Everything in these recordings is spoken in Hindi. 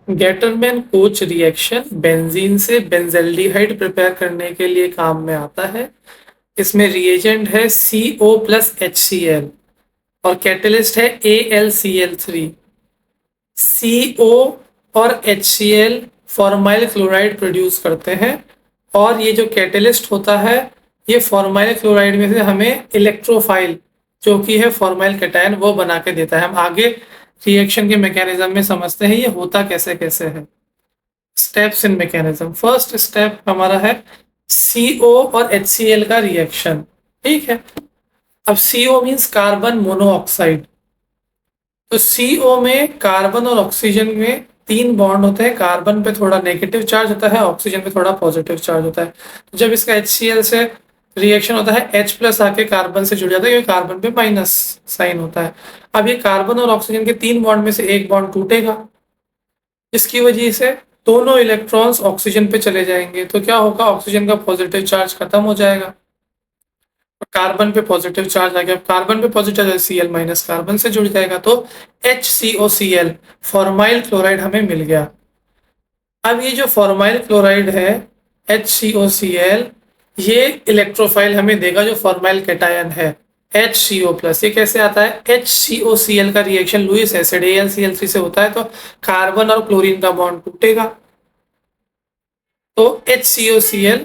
गेटरमैन कोच रिएक्शन बेंजीन से बेंजल्डिहाइड प्रिपेयर करने के लिए काम में आता है। इसमें रिएजेंट है CO प्लस HCl और कैटेलिस्ट है AlCl3। CO और HCl फॉर्माइल क्लोराइड प्रोड्यूस करते हैं और ये जो कैटेलिस्ट होता है ये फॉर्माइल क्लोराइड में से हमें इलेक्ट्रोफाइल जो कि है फॉर्माइल कैटायन वो बना के देता है। हम आगे रिएक्शन के मैकेनिज्म में समझते हैं ये होता कैसे कैसे है। Steps in mechanism. First step हमारा है CO और HCl का रिएक्शन। ठीक है, अब CO मीन्स कार्बन मोनोऑक्साइड। तो CO में कार्बन और ऑक्सीजन में 3 बॉन्ड होते हैं। कार्बन पे थोड़ा नेगेटिव चार्ज होता है, ऑक्सीजन पे थोड़ा पॉजिटिव चार्ज होता है। तो जब इसका HCl से रिएक्शन होता है H प्लस आके कार्बन से जुड़ जाता है क्योंकि कार्बन पे माइनस साइन होता है। अब ये कार्बन और ऑक्सीजन के 3 बॉन्ड में से एक बॉन्ड टूटेगा, इसकी वजह से दोनों इलेक्ट्रॉन्स ऑक्सीजन पे चले जाएंगे। तो क्या होगा, ऑक्सीजन का पॉजिटिव चार्ज खत्म हो जाएगा, कार्बन पे पॉजिटिव चार्ज आ गया। कार्बन पे पॉजिटिव Cl माइनस कार्बन से जुड़ जाएगा तो HCOCl फॉर्माइल क्लोराइड हमें मिल गया। अब ये जो फॉर्माइल क्लोराइड है HCOCl ये इलेक्ट्रोफाइल हमें देगा जो फॉर्माइल कैटायन है HCO+। ये कैसे आता है, HCOCl का रिएक्शन लुईस एसिड AlCl3 से होता है तो कार्बन और क्लोरीन का बॉन्ड टूटेगा तो HCOCl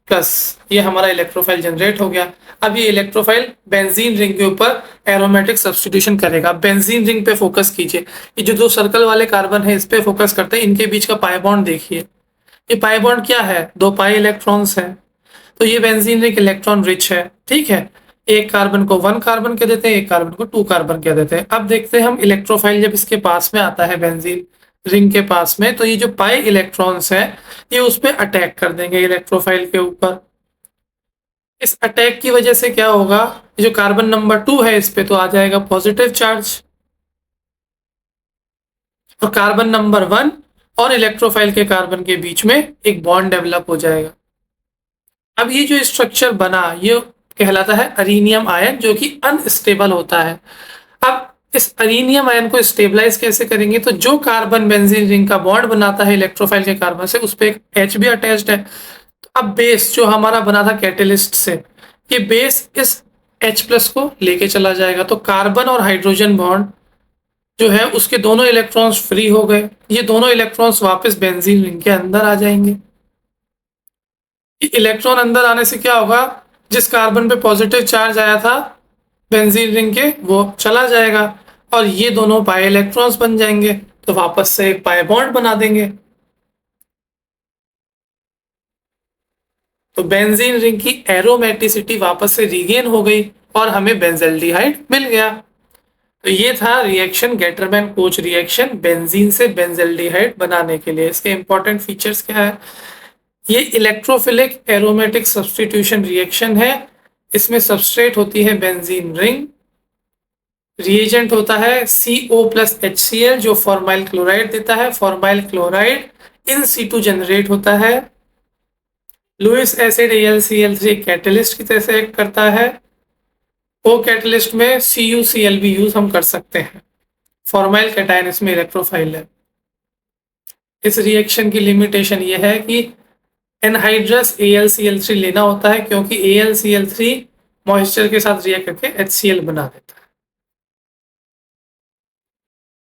प्लस ये हमारा इलेक्ट्रोफाइल जनरेट हो गया। अब ये इलेक्ट्रोफाइल बेंजीन रिंग के ऊपर एरोमेटिक सब्स्टिट्यूशन करेगा। बेंजीन रिंग पे फोकस कीजिए, ये जो 2 सर्कल वाले कार्बन है इस पे फोकस करते हैं। इनके बीच का पाई बॉन्ड देखिए, ये पाई बॉन्ड क्या है, 2 पाई इलेक्ट्रॉन्स है। तो ये बेंजीन रिंग इलेक्ट्रॉन रिच है। ठीक है, एक कार्बन को 1 कार्बन कह देते हैं, एक कार्बन को 2 कार्बन कह देते हैं। अब देखते हैं हम इलेक्ट्रोफाइल जब इसके पास में आता है बेंजीन रिंग के पास में तो ये जो पाई इलेक्ट्रॉन्स है ये उस पर अटैक कर देंगे इलेक्ट्रोफाइल के ऊपर। इस अटैक की वजह से क्या होगा, जो कार्बन नंबर 2 है इस पे तो आ जाएगा पॉजिटिव चार्ज और कार्बन नंबर 1 और इलेक्ट्रोफाइल के कार्बन के बीच में एक बॉन्ड डेवलप हो जाएगा। अब ये जो स्ट्रक्चर बना ये कहलाता है अरीनियम आयन जो कि अनस्टेबल होता है। अब इस अरीनियम आयन को स्टेबलाइज कैसे करेंगे, तो जो कार्बन बेंजीन रिंग का बॉन्ड बनाता है इलेक्ट्रोफाइल के कार्बन से उस पर एक H भी अटैच्ड है। तो अब बेस जो हमारा बना था कैटेलिस्ट से, ये बेस इस H+ को लेके चला जाएगा तो कार्बन और हाइड्रोजन बॉन्ड जो है उसके दोनों इलेक्ट्रॉन्स फ्री हो गए। ये दोनों इलेक्ट्रॉन्स वापस बेंजीन रिंग के अंदर आ जाएंगे। इलेक्ट्रॉन अंदर आने से क्या होगा, जिस कार्बन पे पॉजिटिव चार्ज आया था बेंजीन रिंग के वो चला जाएगा और ये दोनों पाई इलेक्ट्रॉन्स बन जाएंगे तो वापस से एक पाई बॉन्ड बना देंगे। तो बेंजीन रिंग की एरोमेटिसिटी वापस से रीगेन हो गई और हमें बेंजल्डिहाइड मिल गया। तो ये था reaction Gattermann coach reaction benzene से बेंजल्डिहाइड बनाने के लिए। इसके इंपॉर्टेंट फीचर्स क्या है, ये इलेक्ट्रोफिलिक एरोमेटिक सब्स्टिट्यूशन रिएक्शन है। इसमें सबस्ट्रेट होती है बेंजीन रिंग, रिएजेंट होता है CO प्लस HCl जो फॉर्माइल क्लोराइड देता है। Formyl chloride in situ generate होता है। लुईस एसिड AlCl3 कैटलिस्ट की तरह से एक्ट करता है। को कैटलिस्ट में CuCl भी यूज हम कर सकते हैं। फॉर्माइल कैटायन इसमें इलेक्ट्रोफाइल है। इस रिएक्शन की लिमिटेशन ये है कि एनहाइड्रस AlCl3 लेना होता है क्योंकि AlCl3 मॉइस्चर के साथ रिएक्ट करके HCl बना देता है।